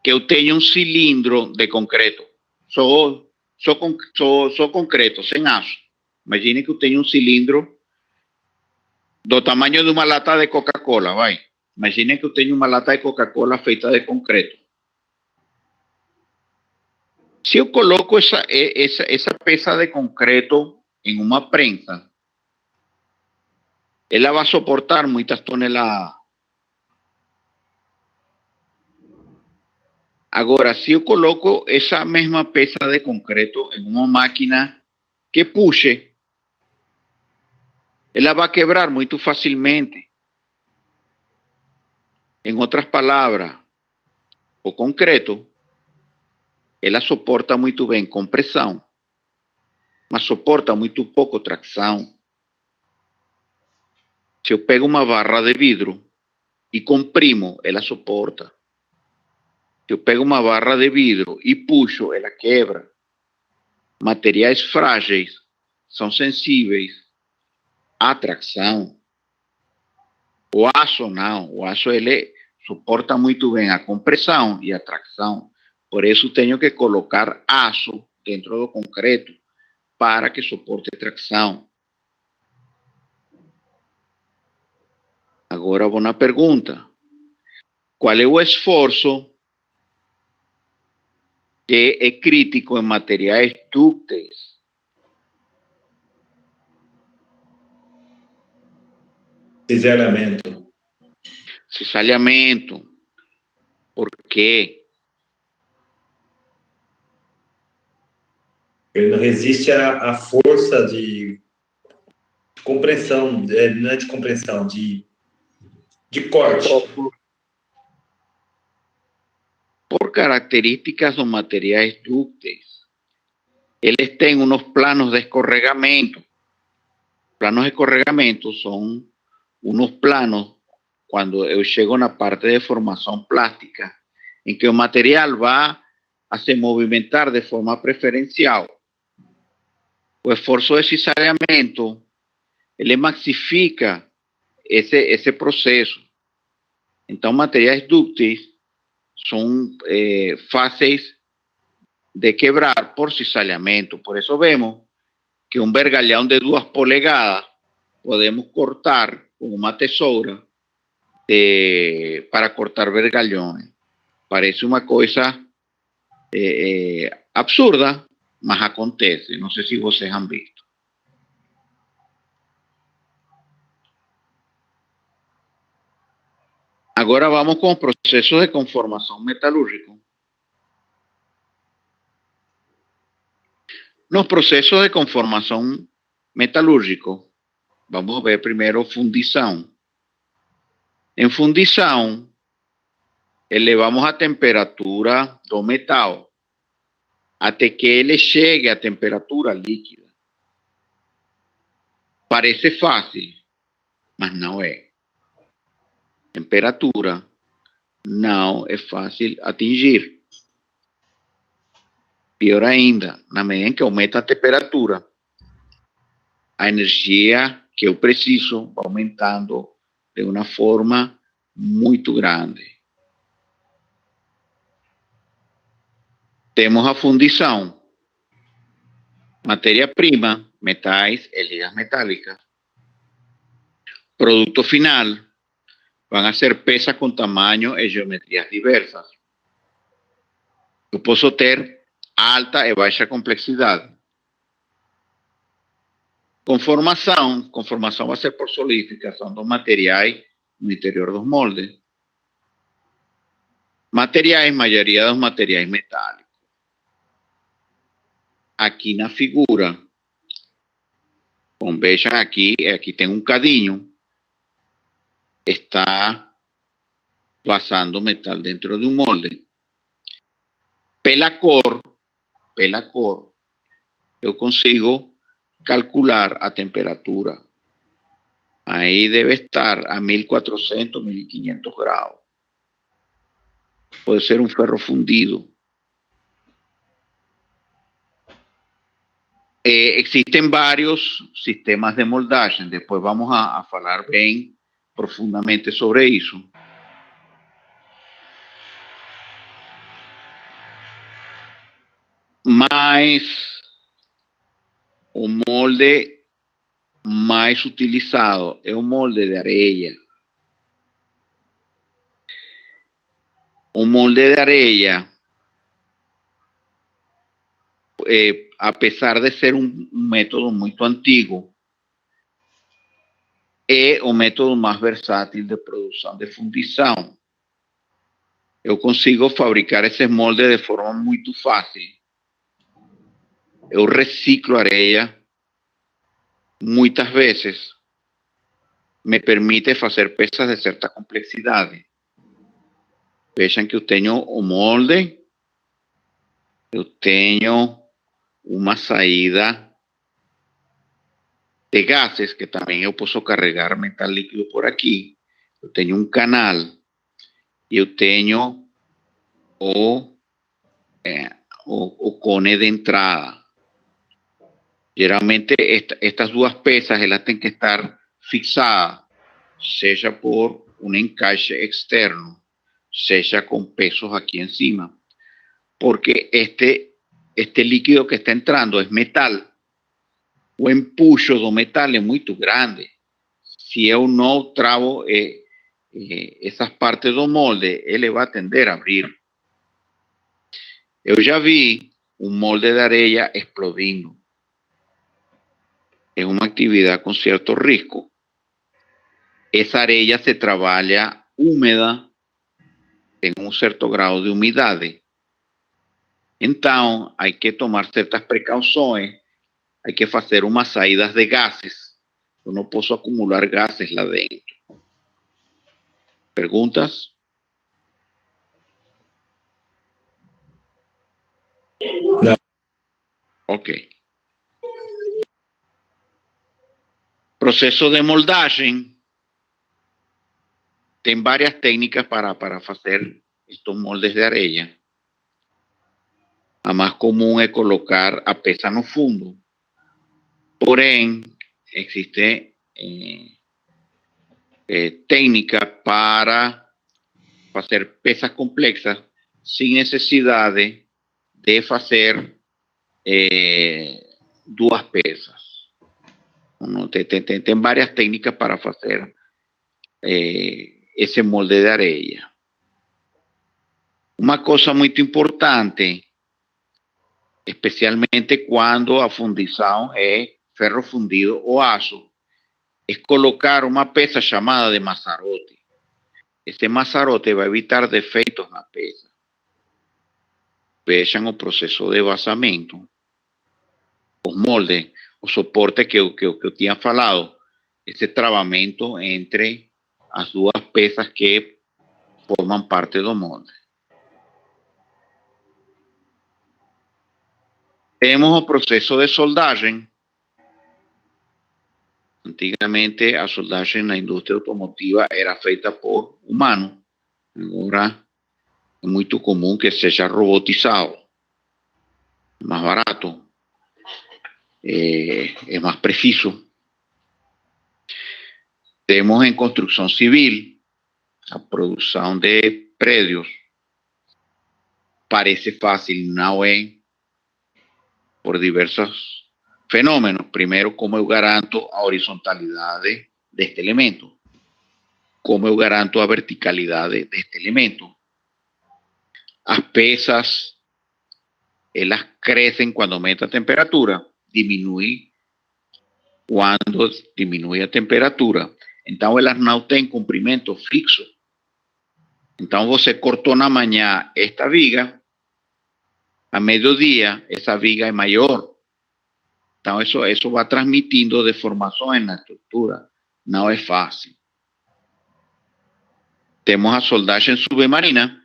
que eu tenho um cilindro de concreto. Só concreto, sem aço. Imagine que eu tenho um cilindro do tamanho de uma lata de Coca-Cola, vai. Imagine que eu tenho uma lata de Coca-Cola feita de concreto. Se eu coloco essa peça de concreto em uma prensa, ela vai suportar muitas toneladas. Agora, se eu coloco essa mesma peça de concreto em uma máquina que puxe, ela vai quebrar muito facilmente. Em outras palavras, o concreto, ela suporta muito bem compressão. mas suporta muito pouco tração. Se eu pego uma barra de vidro e comprimo, ela suporta. Se eu pego uma barra de vidro e puxo, ela quebra. Materiais frágeis são sensíveis à tração. O aço não. O aço ele suporta muito bem a compressão e a tração. Por isso tenho que colocar aço dentro do concreto para que suporte tração. Agora vou na pergunta. Qual é o esforço que é crítico em materiais dúcteis? Cisalhamento. Cisalhamento. Por quê? Ele não resiste à força de compressão, não é de compressão, de corte. Por características dos materiais dúcteis, eles têm uns planos de escorregamento. Planos de escorregamento são uns planos, quando eu chego na parte de formação plástica, em que o material vai a se movimentar de forma preferencial. O esforço de cisalhamento, ele maxifica esse processo. Então, materiais dúcteis são fáceis de quebrar por cisalhamento. Por isso vemos que um vergalhão de 2 polegadas podemos cortar com uma tesoura para cortar vergalhões. Parece uma coisa absurda, mas acontece. Não sei se vocês han visto. Agora vamos com o processo de conformação metalúrgico. Nos processos de conformação metalúrgico, vamos ver primeiro fundição. Em fundição, elevamos a temperatura do metal até que ele chegue à temperatura líquida. Parece fácil, mas não é. Temperatura não é fácil atingir. Pior ainda, na medida em que aumenta a temperatura, a energia que eu preciso vai aumentando de uma forma muito grande. Temos a fundição. Matéria-prima, metais e ligas metálicas. Produto final, van a ser peças com tamanho e geometrias diversas. Eu posso ter alta e baixa complexidade. Conformação vai ser por solidificação dos materiais no interior dos moldes. Materiais, maioria dos materiais metálicos. Aqui na figura, como vejam aqui tem um cadinho, está passando metal dentro de um molde. Pela cor, eu consigo calcular a temperatura. Aí deve estar a 1400, 1500 graus. Pode ser um ferro fundido. Existen vários sistemas de moldagem. Depois vamos a falar bem profundamente sobre isso. Mas o molde mais utilizado é o molde de areia. O molde de areia, apesar de ser um método muito antigo, é o método mais versátil de produção de fundição. Eu consigo fabricar esses moldes de forma muito fácil. Eu reciclo areia muitas vezes. Me permite fazer peças de certa complexidade. Vejam que eu tenho o molde, eu tenho uma saída de gases, que também eu posso carregar metal líquido por aqui. Eu tenho um canal e eu tenho o cone de entrada. Geralmente estas duas peças elas têm que estar fixadas, seja por um encaixe externo, seja com pesos aqui em cima, porque este líquido que está entrando é metal. O empuxo do metal é muito grande. Se eu não travo essas partes do molde, ele vai tender a abrir. Eu já vi um molde de areia explodindo. É uma atividade com certo risco. Essa areia se trabalha úmida, tem um certo grau de umidade. Então, há que tomar certas precauções, há que fazer umas saídas de gases. Eu não posso acumular gases lá dentro. Perguntas? Não. Ok. Processo de moldagem. Tem várias técnicas para fazer estes moldes de areia. A mais comum é colocar a peça no fundo. Porém, existe técnica para fazer peças complexas sem necessidade de fazer duas peças. Tem várias técnicas para fazer esse molde de areia. Uma coisa muito importante, especialmente quando a fundição é ferro fundido ou aço, é colocar uma peça chamada de maçarote. Esse maçarote vai evitar defeitos na peça. Vejam o processo de vazamento, os moldes, o suporte que eu tinha falado, esse travamento entre as duas peças que formam parte do molde. Temos o processo de soldagem. Antigamente, a soldagem na indústria automotiva era feita por humanos. Agora, é muito comum que seja robotizado. É mais barato. É mais preciso. Temos em construção civil a produção de prédios. Parece fácil, não é, por diversos fenômenos. Primeiro, como eu garanto a horizontalidade deste elemento? Como eu garanto a verticalidade deste elemento? As peças, elas crescem quando aumenta a temperatura, diminui quando diminui a temperatura. Então, elas não têm comprimento fixo. Então, você cortou na manhã esta viga, a meio-dia, essa viga é maior. Então, isso vai transmitindo deformações na estrutura. Não é fácil. Temos a soldagem submarina.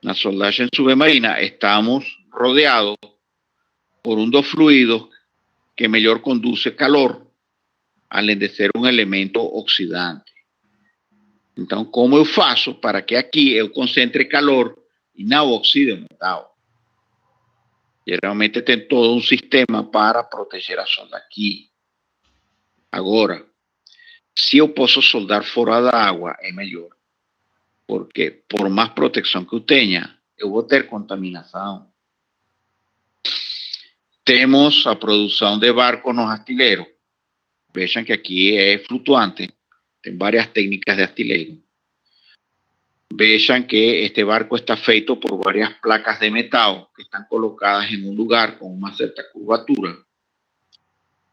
Na soldagem submarina estamos rodeados por dos fluidos que melhor conduz calor, além de ser um elemento oxidante. Então, como eu faço para que aqui eu concentre calor e não oxide o metal? Geralmente tem todo um sistema para proteger a solda aqui. Agora, se eu posso soldar fora da água, é melhor. Porque por mais proteção que eu tenha, eu vou ter contaminação. Temos a produção de barcos nos astilleros. Vejam que aqui é flutuante. Tem várias técnicas de astilleiro. Vejam que este barco está feito por varias placas de metal que están colocadas en un lugar con una cierta curvatura.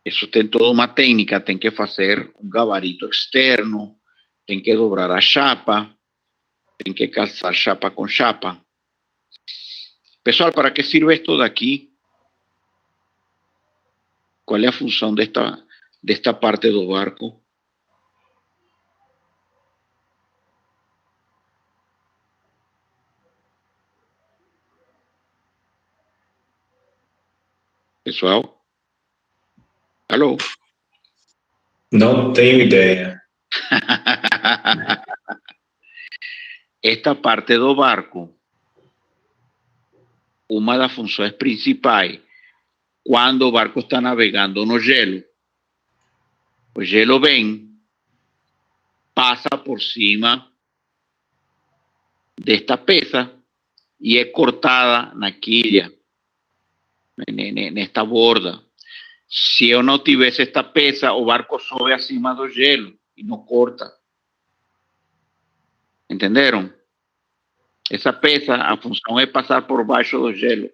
Eso tem toda uma técnica, tem que fazer um gabarito externo, tem que dobrar a chapa, tem que calçar chapa com chapa. Pessoal, para que sirve esto daqui? Qual é a função desta parte do barco? Pessoal? Aló. Não tenho ideia. Esta parte do barco, uma das funções principais, quando o barco está navegando no gelo, o gelo vem, passa por cima desta peça e é cortada na quilha, nesta borda. Se eu não tivesse esta peça, o barco sobe acima do gelo e não corta. Entenderam? Essa peça, a função é passar por baixo do gelo.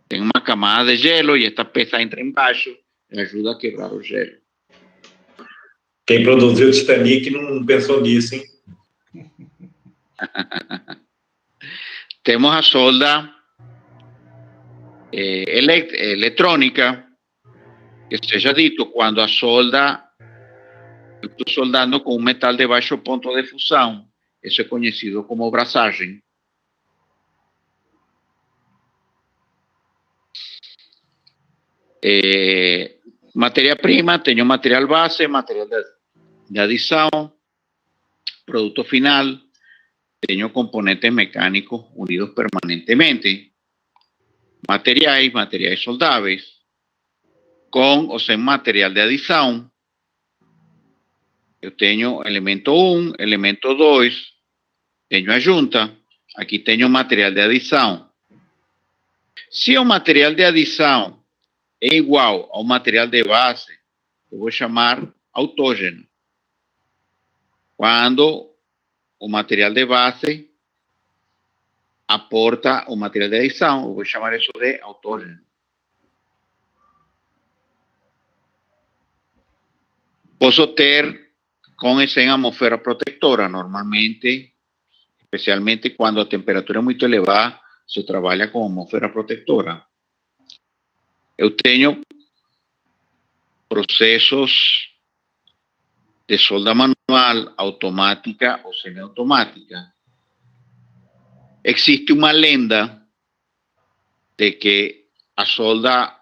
Tem uma camada de gelo e esta peça entra embaixo e ajuda a quebrar o gelo. Quem produziu o Titanic não pensou nisso, hein? Temos a solda eletrônica, que seja dito, quando a solda, eu estou soldando com um metal de baixo ponto de fusão. Isso é conhecido como braçagem. Matéria-prima, tenho material base, material de adição, produto final, tenho componentes mecânicos unidos permanentemente, materiais soldáveis, com ou sem material de adição. Eu tenho elemento 1, elemento 2, tenho a junta, aqui tenho material de adição. Se o material de adição é igual ao material de base, eu vou chamar autógeno. Quando o material de base aporta o material de adição, eu vou chamar isso de autógeno. Posso ter com e sem atmosfera protetora. Normalmente, especialmente quando a temperatura é muito elevada, se trabalha com atmosfera protetora. Eu tenho processos de solda manual, automática ou semiautomática. Existe uma lenda de que a solda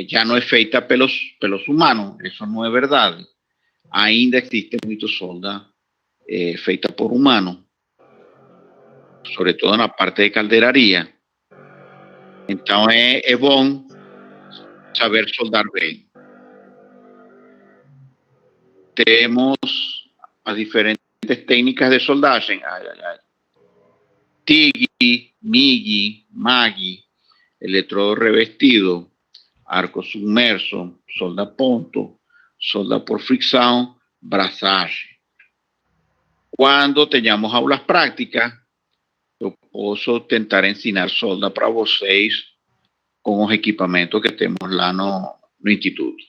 já não é feita pelos humanos. Isso não é verdade. Ainda existe muita solda feita por humanos, sobretudo na parte de caldeiraria. Então é bom saber soldar bem. Temos as diferentes técnicas de soldagem. TIG, MIG, MAG, electrodo revestido, arco submerso, solda ponto, solda por fricção, braçagem. Quando tenhamos aulas práticas, eu posso tentar ensinar solda para vocês com os equipamentos que temos lá no Instituto.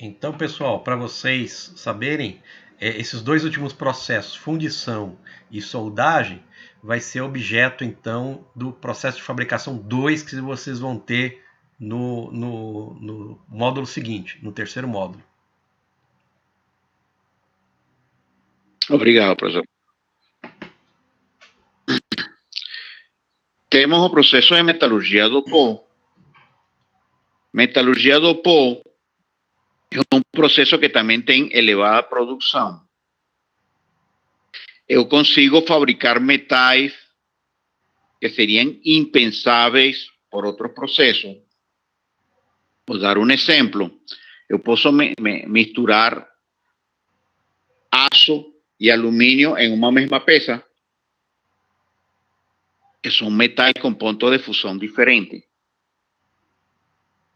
Então, pessoal, para vocês saberem, esses dois últimos processos, fundição e soldagem, vai ser objeto, então, do processo de fabricação 2 que vocês vão ter no módulo seguinte, no terceiro módulo. Obrigado, professor. Temos o processo de metalurgia do pó. Metalurgia do pó é um processo que também tem elevada produção. Eu consigo fabricar metais que seriam impensáveis por outros processos. Vou dar um exemplo. Eu posso misturar aço e alumínio em uma mesma peça, que são metais com ponto de fusão diferente.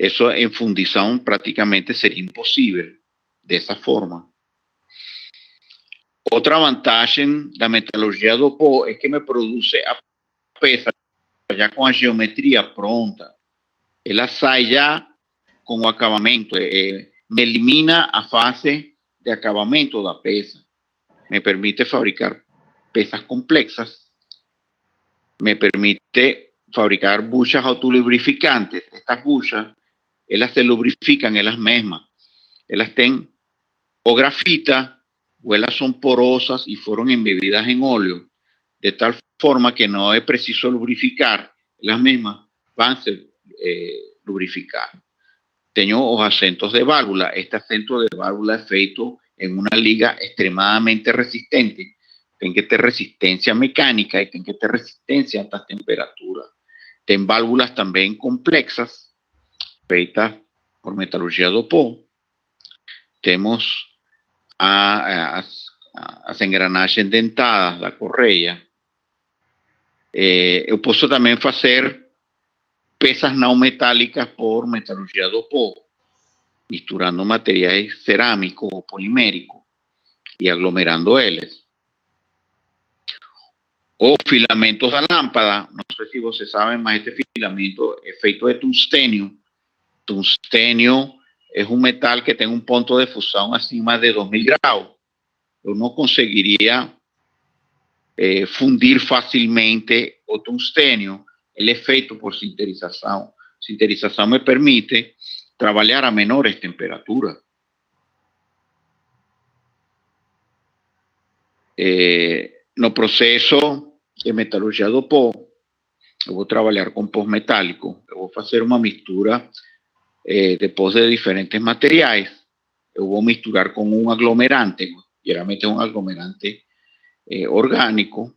Isso em fundição praticamente seria impossível dessa forma. Outra vantagem da metalurgia do pó é que me produz a peça já com a geometria pronta. Ela sai já com o acabamento, me elimina a fase de acabamento da peça. Me permite fabricar peças complexas. Me permite fabricar buchas autolubrificantes. Estas buchas, elas se lubrifican elas mesmas. Elas têm o grafita o elas son porosas y fueron embebidas en óleo, de tal forma que no es preciso lubrificar, las mismas van a lubrificar. tengo los acentos de válvula. Este acento de válvula es feito en una liga extremadamente resistente. Tiene que tener resistencia mecánica y tiene que tener resistencia a altas temperaturas. Ten válvulas también complexas, feitas por metalurgia do pó. Tenemos as engrenagens dentadas da correia. Eu posso também fazer peças não metálicas por metalurgia do pó, misturando materiais cerâmicos ou poliméricos e aglomerando eles. Os filamentos da lâmpada, não sei se vocês sabem, mas este filamento é feito de tungstênio. Tungstênio é um metal que tem um ponto de fusão acima de 2000 graus. Eu não conseguiria fundir facilmente o tungstênio. Ele é feito por sinterização. Sinterização me permite trabalhar a menores temperaturas. No processo de metalurgia do pó, eu vou trabalhar com pós metálico. Eu vou fazer uma mistura de pós de diferentes materiais. Eu vou misturar com um aglomerante, geralmente é um aglomerante orgânico.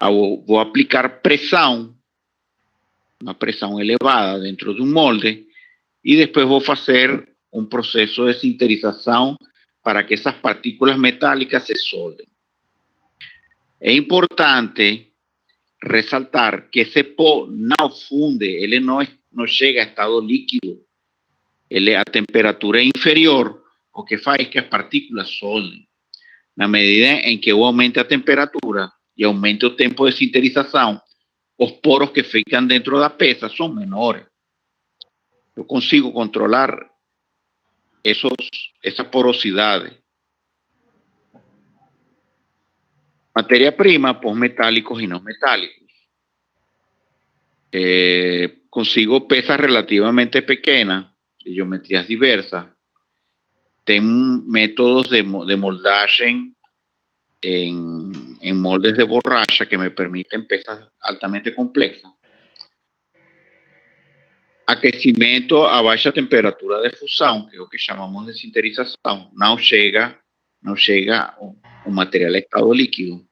Eu vou aplicar pressão, uma pressão elevada dentro de um molde, e depois vou fazer um processo de sinterização para que essas partículas metálicas se soldem. É importante ressaltar que esse pó não funde, ele não chega a estado líquido, ele a temperatura é inferior, o que faz que as partículas soldem. Na medida em que eu aumente a temperatura e aumente o tempo de sinterização, os poros que ficam dentro da peça são menores. Eu consigo controlar essa porosidade. Matéria-prima, pós metálicos e não metálicos. Consigo peças relativamente pequenas, de geometrias diversas. Tem métodos de moldagem em moldes de borracha que me permitem peças altamente complexas. Aquecimento a baixa temperatura de fusão, que é o que chamamos de sinterização, não chega o material a estado líquido.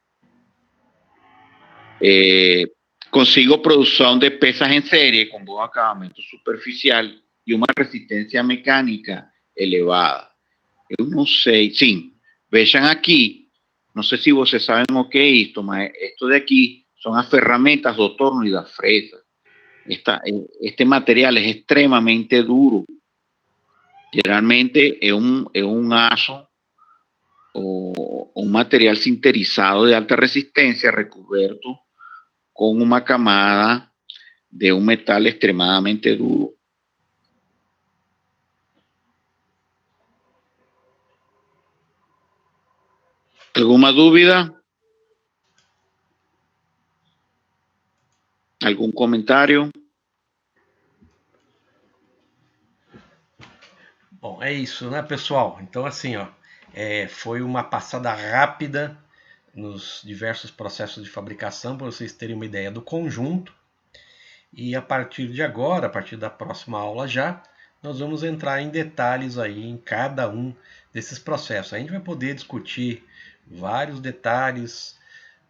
Consigo produção de peças em série com bom acabamento superficial e uma resistência mecânica elevada. Eu não sei, sim, vejam aqui, não sei se vocês sabem o que é isto, mas isto de aqui são as ferramentas do torno e da fresa. Este material é extremamente duro. Geralmente é um aço ou um material sinterizado de alta resistência recoberto com uma camada de um metal extremadamente duro. ¿Alguma dúvida? ¿Algum comentário? Bom, é isso, né, pessoal? Então, assim, ó, foi uma passada rápida nos diversos processos de fabricação para vocês terem uma ideia do conjunto. E a partir de agora, a partir da próxima aula já, nós vamos entrar em detalhes aí em cada um desses processos. A gente vai poder discutir vários detalhes,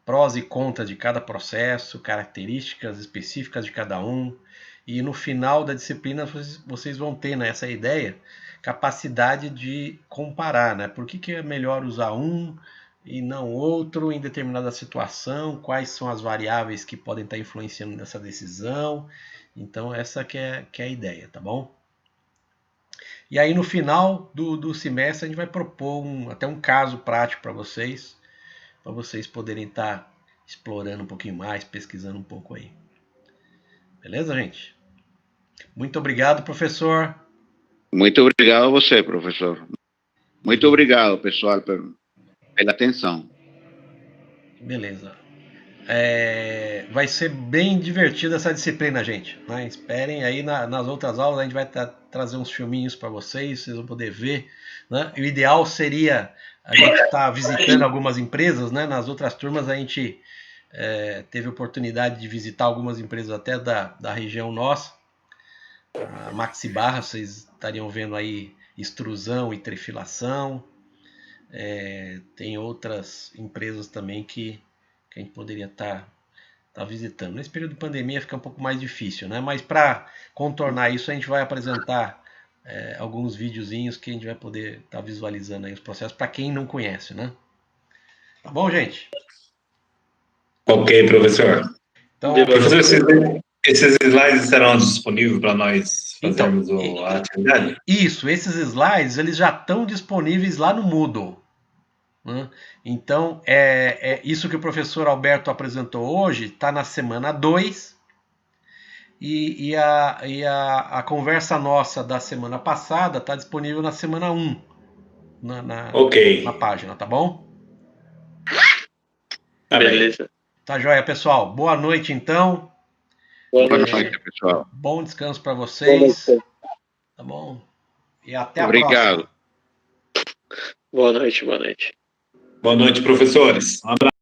prós e contras de cada processo, características específicas de cada um. E no final da disciplina vocês vão ter, né, essa ideia, capacidade de comparar, né? Por que é melhor usar um e não outro em determinada situação, quais são as variáveis que podem estar influenciando nessa decisão. Então essa que é a ideia, tá bom? E aí no final do semestre a gente vai propor até um caso prático para vocês poderem estar explorando um pouquinho mais, pesquisando um pouco aí. Beleza, gente? Muito obrigado, professor. Muito obrigado a você, professor. Muito obrigado, pessoal, pela atenção. Beleza. Vai ser bem divertida essa disciplina, gente, né? Esperem aí nas outras aulas, a gente vai trazer uns filminhos para vocês vão poder ver, né? O ideal seria a gente estar visitando algumas empresas, né? Nas outras turmas a gente teve oportunidade de visitar algumas empresas até da região nossa, A Maxi Barra, vocês estariam vendo aí extrusão e trefilação. Tem outras empresas também que a gente poderia estar visitando. Nesse período de pandemia fica um pouco mais difícil, né? Mas para contornar isso, a gente vai apresentar alguns videozinhos que a gente vai poder estar visualizando aí os processos para quem não conhece, né? Tá bom, gente? Ok, professor. Então, Professor, esses slides estarão disponíveis para nós Então, fazermos a atividade? isso, esses slides eles já estão disponíveis lá no Moodle, né? Então, isso que o professor Alberto apresentou hoje está na semana 2 e a conversa nossa da semana passada está disponível na semana 1 Ok. na página, tá bom? Tá bem. Tá joia, pessoal. Boa noite, então. Boa noite, pessoal. Bom descanso para vocês. Tá bom? E até a próxima. Obrigado. Boa noite, boa noite. Boa noite, professores. Um abraço.